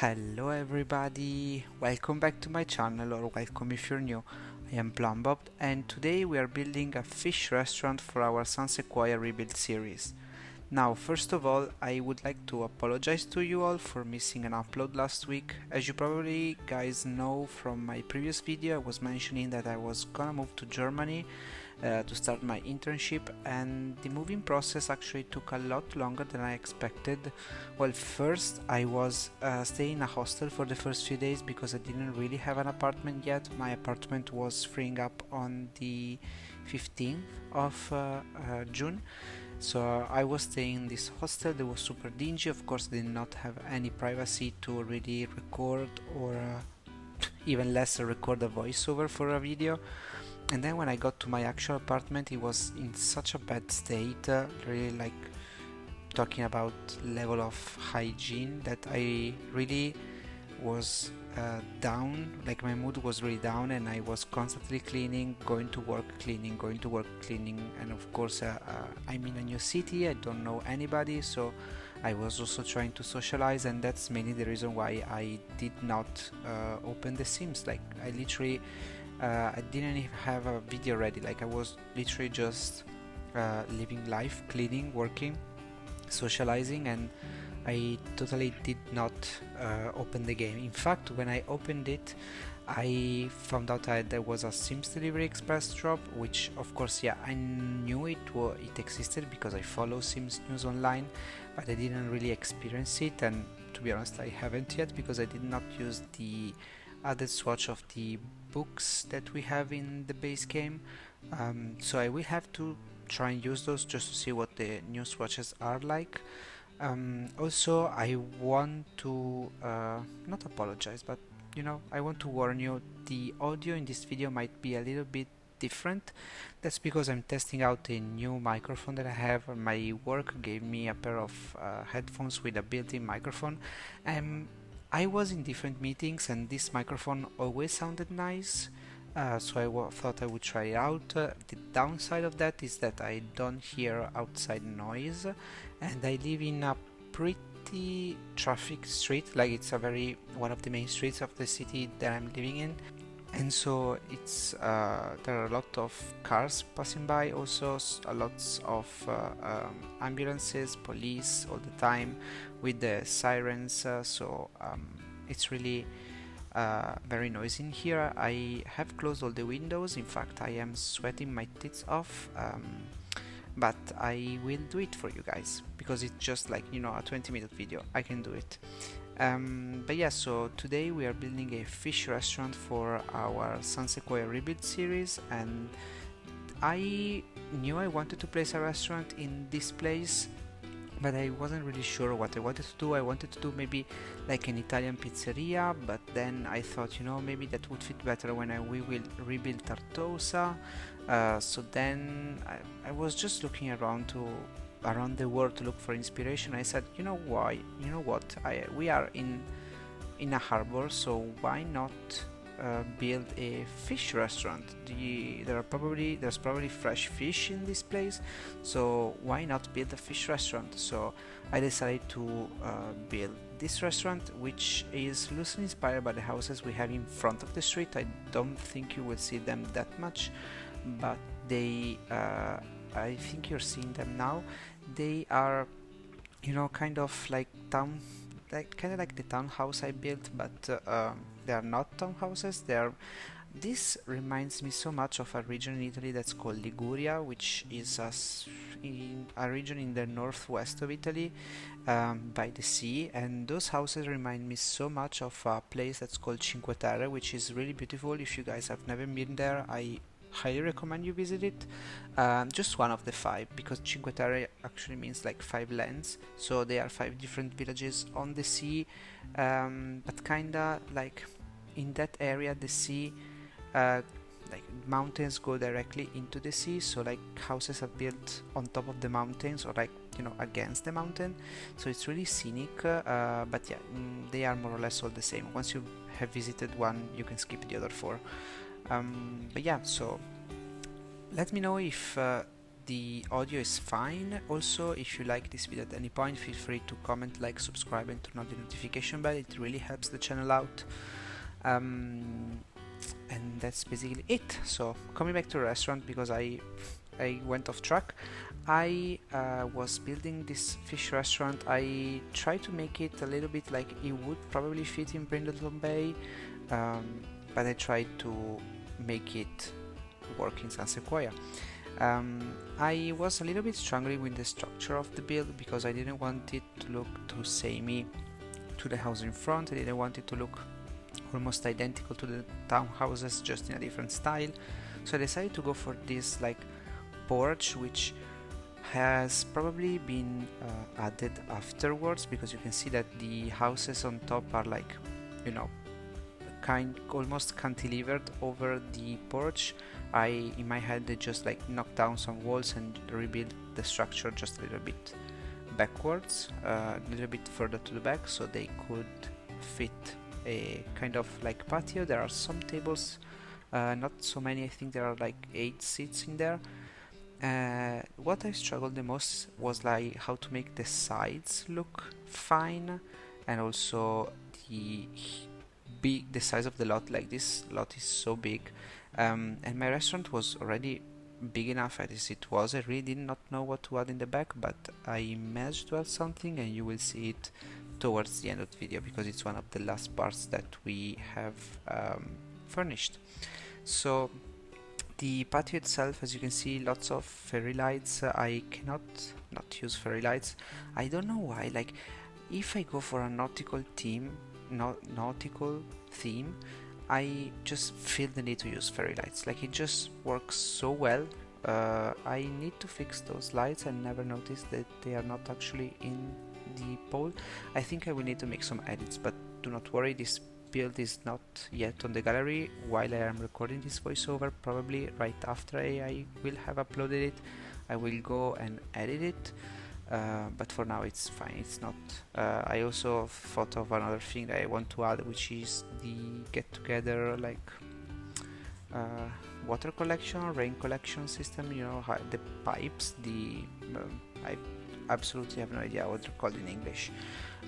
Hello everybody, welcome back to my channel, or welcome if you're new. I am plumbobd, and today we are building a fish restaurant for our San Sequoia Rebuild series. Now, first of all, I would like to apologize to you all for missing an upload last week. As you probably guys know from my previous video, I was mentioning that I was gonna move to Germany to start my internship, and the moving process actually took a lot longer than I expected. Well, first I was staying in a hostel for the first few days because I didn't really have an apartment yet. My apartment was freeing up on the 15th of June, so I was staying in this hostel that was super dingy. Of course, did not have any privacy to really record or even less record a voiceover for a video. And then when I got to my actual apartment, it was in such a bad state, really, like, talking about level of hygiene, that I really was down. Like, my mood was really down, and I was constantly cleaning, going to work cleaning, going to work cleaning. And of course, I'm in a new city, I don't know anybody, so I was also trying to socialize, and that's mainly the reason why I did not open the Sims. Like, I literally I didn't even have a video ready. Like, I was literally just living life, cleaning, working, socializing, and I totally did not open the game. In fact, when I opened it, I found out that there was a Sims Delivery Express drop, which of course, yeah, I knew it existed because I follow Sims news online, but I didn't really experience it, and to be honest, I haven't yet because I did not use the added swatch of the books that we have in the base game. So I will have to try and use those just to see what the new swatches are like. Also, I want to not apologize, but I want to warn you, the audio in this video might be a little bit different. That's because I'm testing out a new microphone that I have. My work gave me a pair of headphones with a built-in microphone. I was in different meetings, and this microphone always sounded nice, so I thought I would try it out. The downside of that is that I don't hear outside noise, and I live in a pretty traffic street. Like, it's a very one of the main streets of the city that I'm living in, and so it's there are a lot of cars passing by, also a lots of ambulances, police all the time with the sirens, it's really very noisy in here. I have closed all the windows. In fact, I am sweating my tits off, but I will do it for you guys because it's just like, a 20-minute video. I can do it. But yeah, so today we are building a fish restaurant for our San Sequoia Rebuild series, and I knew I wanted to place a restaurant in this place, but I wasn't really sure what I wanted to do. I wanted to do maybe like an Italian pizzeria, but then I thought, maybe that would fit better when we will rebuild Tartosa. So then I was just looking around the world to look for inspiration. I said, what? We are in a harbor, so why not build a fish restaurant? There's probably fresh fish in this place, so why not build a fish restaurant? So I decided to build this restaurant, which is loosely inspired by the houses we have in front of the street. I don't think you will see them that much, but they I think you're seeing them now. They are kind of like kind of like the townhouse I built, but they are not townhouses. This reminds me so much of a region in Italy that's called Liguria, which is a region in the northwest of Italy, by the sea, and those houses remind me so much of a place that's called Cinque Terre, which is really beautiful. If you guys have never been there, I highly recommend you visit it. Just one of the five, because Cinque Terre actually means like five lands, so there are five different villages on the sea, but kinda like in that area the sea, like mountains go directly into the sea, so like houses are built on top of the mountains, or like against the mountain, so it's really scenic, but yeah, they are more or less all the same. Once you have visited one, you can skip the other four. But yeah, so let me know if the audio is fine. Also, if you like this video at any point, feel free to comment, like, subscribe, and turn on the notification bell. It really helps the channel out. And that's basically it. So coming back to the restaurant, because I went off track. I was building this fish restaurant. I tried to make it a little bit like it would probably fit in Brindleton Bay, but I tried to make it work in San Sequoia. I was a little bit struggling with the structure of the build because I didn't want it to look too samey to the house in front. I didn't want it to look almost identical to the townhouses, just in a different style. So I decided to go for this like porch, which has probably been added afterwards, because you can see that the houses on top are like, you know, almost cantilevered over the porch. In my head, they just like knocked down some walls and rebuilt the structure just a little bit backwards, a little bit further to the back, so they could fit a kind of like patio. There are some tables, not so many. I think there are like 8 seats in there. What I struggled the most was like how to make the sides look fine, and also the size of the lot. Like, this lot is so big, and my restaurant was already big enough as it was. I really did not know what to add in the back, but I managed to add something, and you will see it towards the end of the video, because it's one of the last parts that we have furnished. So the patio itself, as you can see, lots of fairy lights. I cannot not use fairy lights. I don't know why. Like, if I go for a nautical theme, I just feel the need to use fairy lights. Like, it just works so well. I need to fix those lights. I never noticed that they are not actually in the pole. I think I will need to make some edits, but do not worry, this build is not yet on the gallery while I am recording this voiceover. Probably right after I will have uploaded it, I will go and edit it, but for now it's fine. It's not. I also thought of another thing that I want to add, which is the get together, like water collection, rain collection system, you know, the pipes, I absolutely have no idea what they're called in English.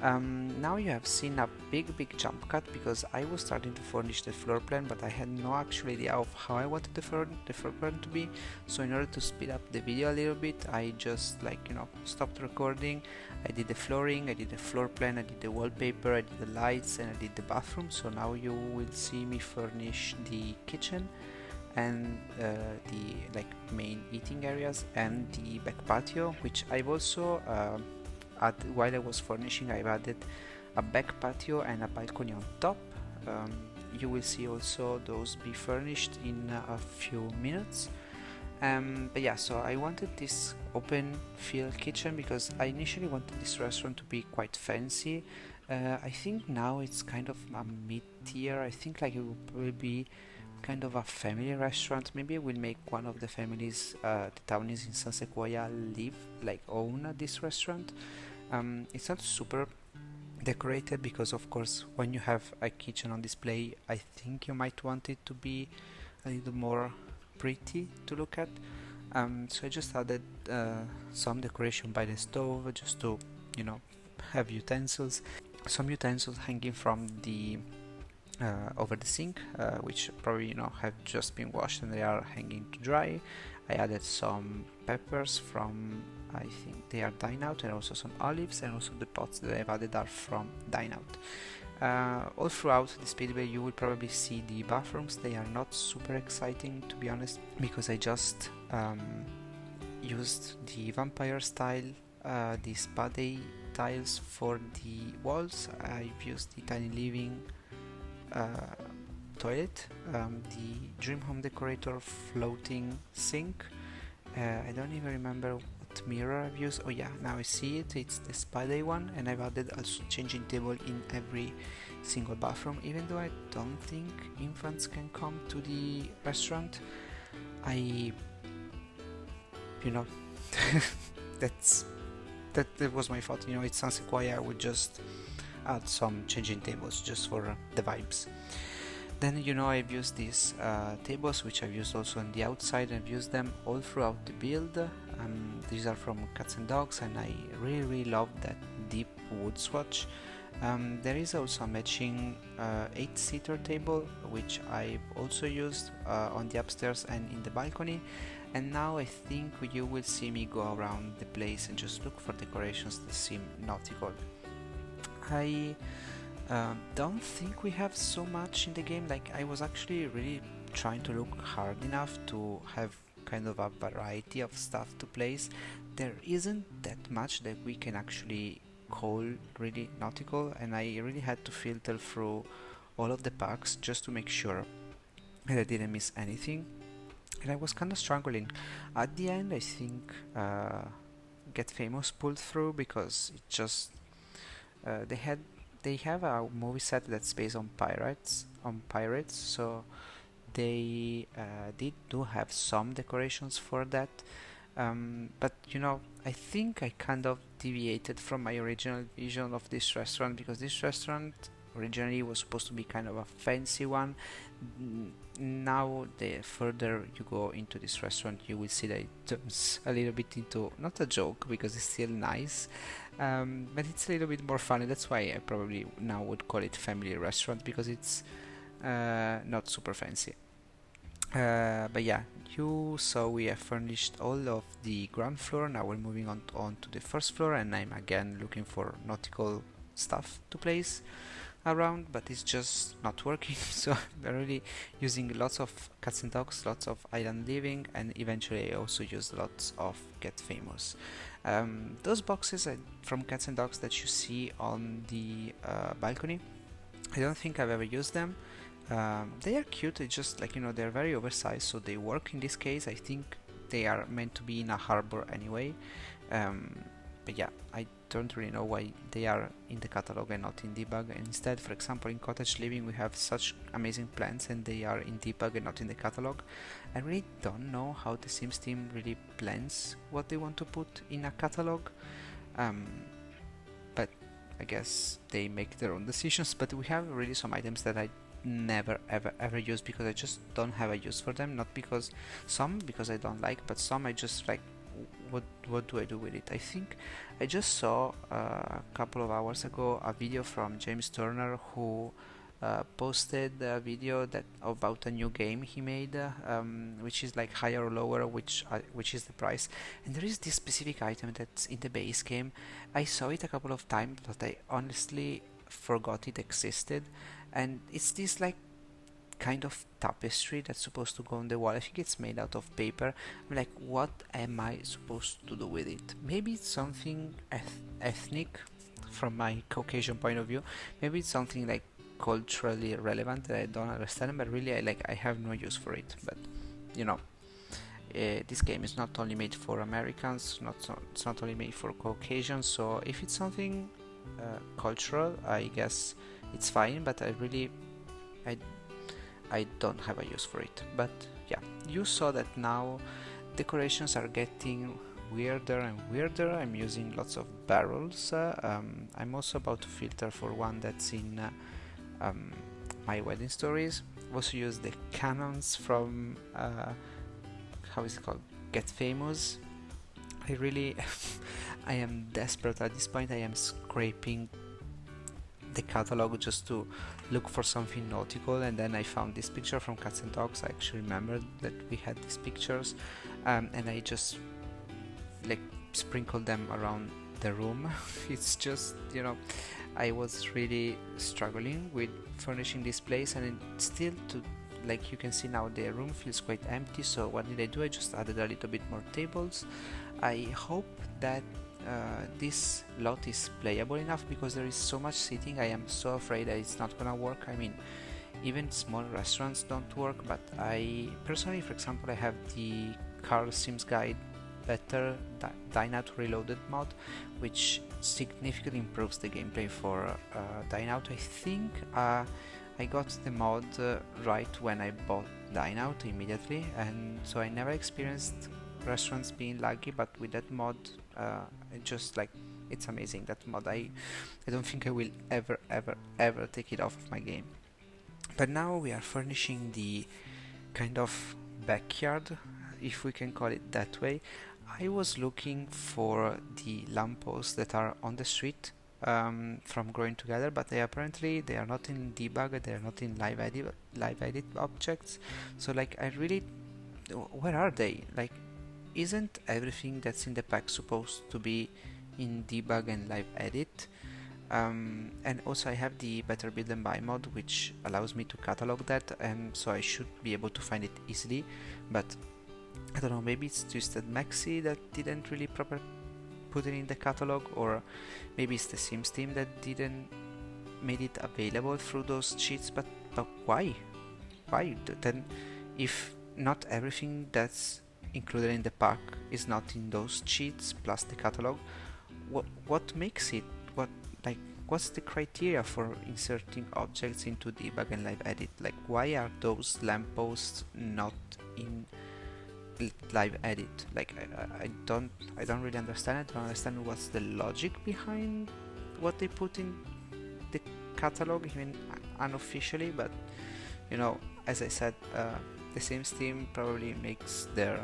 Now you have seen a big jump cut, because I was starting to furnish the floor plan, but I had no actual idea of how I wanted the floor plan to be. So in order to speed up the video a little bit, I just, like, you know, stopped recording. I did the flooring, I did the floor plan, I did the wallpaper, I did the lights, and I did the bathroom. So now you will see me furnish the kitchen and the like main eating areas and the back patio, which I've also while I was furnishing, I've added a back patio and a balcony on top. You will see also those be furnished in a few minutes. But yeah, so I wanted this open feel kitchen because I initially wanted this restaurant to be quite fancy. I think now it's kind of a mid-tier. I think like it will probably be kind of a family restaurant. Maybe I will make one of the families, the townies in San Sequoia, own this restaurant. It's not super decorated because, of course, when you have a kitchen on display, I think you might want it to be a little more pretty to look at. So I just added some decoration by the stove, just to, you know, have utensils. Some utensils hanging from the over the sink, which probably, you know, have just been washed and they are hanging to dry. I added some peppers from, I think they are Dine Out, and also some olives, and also the pots that I've added are from Dine Out. All throughout this video you will probably see the bathrooms. They are not super exciting, to be honest, because I just used the vampire style, the spade tiles for the walls. I've used the tiny living toilet, the Dream Home Decorator floating sink. I don't even remember what mirror I've used. Oh yeah, now I see it. It's the spade one, and I've added also changing table in every single bathroom. Even though I don't think infants can come to the restaurant, you know, that was my thought. You know, it's San Sequoia. I would just add some changing tables just for the vibes. Then, you know, I've used these tables, which I've used also on the outside. I've used them all throughout the build. These are from Cats and Dogs, and I really love that deep wood swatch. There is also a matching 8-seater table, which I've also used on the upstairs and in the balcony. And now I think you will see me go around the place and just look for decorations that seem nautical. I don't think we have so much in the game. Like, I was actually really trying to look hard enough to have kind of a variety of stuff to place. There isn't that much that we can actually call really nautical, and I really had to filter through all of the packs just to make sure that I didn't miss anything. And I was kind of struggling. At the end, I think Get Famous pulled through because it just they have a movie set that's based on pirates, so they did do have some decorations for that. But I think I kind of deviated from my original vision of this restaurant, because this restaurant originally was supposed to be kind of a fancy one. Now, the further you go into this restaurant, you will see that it turns a little bit into not a joke, because it's still nice, but it's a little bit more funny. That's why I probably now would call it family restaurant, because it's not super fancy. But yeah, you saw we have furnished all of the ground floor. Now we're moving on to the first floor, and I'm again looking for nautical stuff to place around, but it's just not working. So we're really using lots of Cats and Dogs, lots of island living, and eventually I also used lots of Get Famous. Those boxes from Cats and Dogs that you see on the balcony, I don't think I've ever used them. They are cute, it's just like, they're very oversized, so they work in this case. I think they are meant to be in a harbor anyway. But yeah, I don't really know why they are in the catalog and not in debug. And instead, for example, in Cottage Living we have such amazing plants and they are in debug and not in the catalog. I really don't know how the Sims team really plans what they want to put in a catalog. But I guess they make their own decisions. But we have really some items that I never ever use, because I just don't have a use for them. Not because I don't like, but some I just like, what do I do with it? I think I just saw a couple of hours ago a video from James Turner, who posted a video about a new game he made, which is like higher or lower, which is the price. And there is this specific item that's in the base game. I saw it a couple of times, but I honestly forgot it existed. And it's this like kind of tapestry that's supposed to go on the wall. I think it's made out of paper. I'm like, what am I supposed to do with it? Maybe it's something ethnic from my Caucasian point of view. Maybe it's something like culturally relevant that I don't understand, but really I have no use for it. But this game is not only made for Americans, it's not only made for Caucasians, so if it's something cultural, I guess it's fine, but I don't have a use for it. But yeah, you saw that now decorations are getting weirder and weirder. I'm using lots of barrels. I'm also about to filter for one that's in my wedding stories. I've also used the cannons from how is it called? Get Famous. I am desperate at this point. I am scraping the catalog just to look for something nautical, and then I found this picture from Cats and Dogs. I actually remembered that we had these pictures, and I just sprinkled them around the room. It's just, I was really struggling with furnishing this place, and still you can see now the room feels quite empty. So what did I do? I just added a little bit more tables. I hope that this lot is playable enough, because there is so much seating. I am so afraid that it's not gonna work. I mean, even small restaurants don't work, but I personally, for example, I have the Carl Sims Guide Better Dine Out Reloaded mod, which significantly improves the gameplay for Dine Out. I think I got the mod right when I bought Dine Out immediately, and so I never experienced restaurants being laggy, but with that mod it's amazing. That mod, I don't think I will ever take it off of my game. But now we are furnishing the kind of backyard, if we can call it that way. I was looking for the lampposts that are on the street from growing together, but they are not in debug, they are not in live edit objects. So like I really, where are they? Like, isn't everything that's in the pack supposed to be in debug and live edit? And also I have the better build and buy mod, which allows me to catalog that, and so I should be able to find it easily. But I don't know, maybe it's Twisted Maxi that didn't really proper put it in the catalog, or maybe it's the Sims team that didn't made it available through those cheats. But why? Why then? If not everything that's included in the pack is not in those cheats plus the catalog, what makes it? What like what's the criteria for inserting objects into debug and live edit? Like, why are those lampposts not in live edit? Like I don't really understand it. I don't understand what's the logic behind what they put in the catalog, even unofficially. But you know, as I said, the same team probably makes their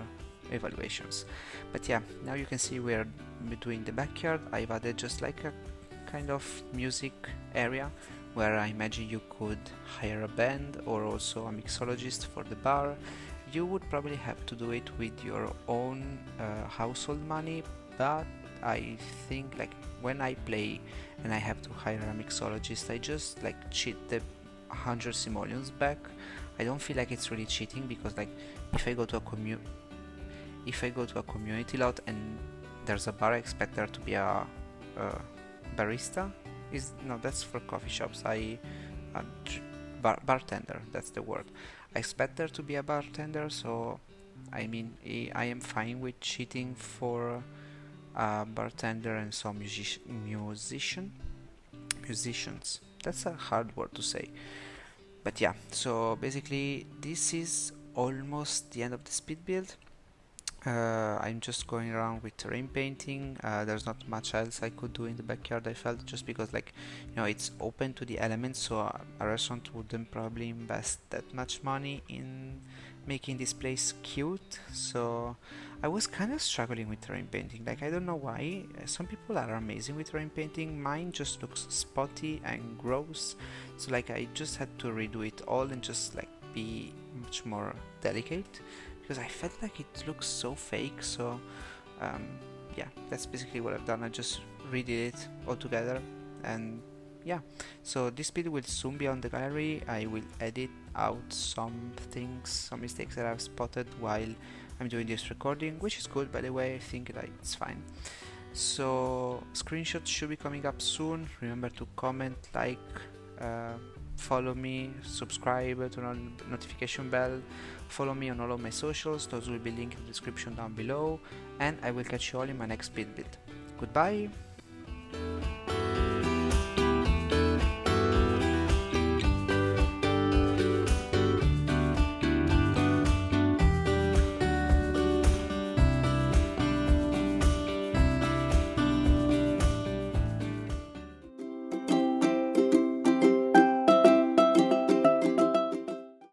evaluations. But yeah, now you can see we're doing the backyard. I've added just like a kind of music area where I imagine you could hire a band or also a mixologist for the bar. You would probably have to do it with your own household money, but I think like when I play and I have to hire a mixologist, I just like cheat the 100 simoleons back. I don't feel like it's really cheating, because like if I go to a community lot and there's a bar, I expect there to be a barista. That's for coffee shops. Bartender, that's the word. I expect there to be a bartender, so I mean I am fine with cheating for a bartender and some musicians. That's a hard word to say. But yeah, so basically this is almost the end of the speed build. I'm just going around with terrain painting. There's not much else I could do in the backyard, I felt, just because like, you know, it's open to the elements, so a restaurant wouldn't probably invest that much money in making this place cute. So I was kind of struggling with terrain painting. Like, I don't know why. Some people are amazing with terrain painting. Mine just looks spotty and gross. So like I just had to redo it all and just like be much more delicate, because I felt like it looks so fake. So yeah, that's basically what I've done. I just redid it all together, and yeah, so this video will soon be on the gallery. I will edit out some things, some mistakes that I've spotted while I'm doing this recording, which is good, by the way. I think like it's fine. So screenshots should be coming up soon. Remember to comment, like, follow me, subscribe, turn on notification bell, follow me on all of my socials. Those will be linked in the description down below, and I will catch you all in my next speed build. Goodbye.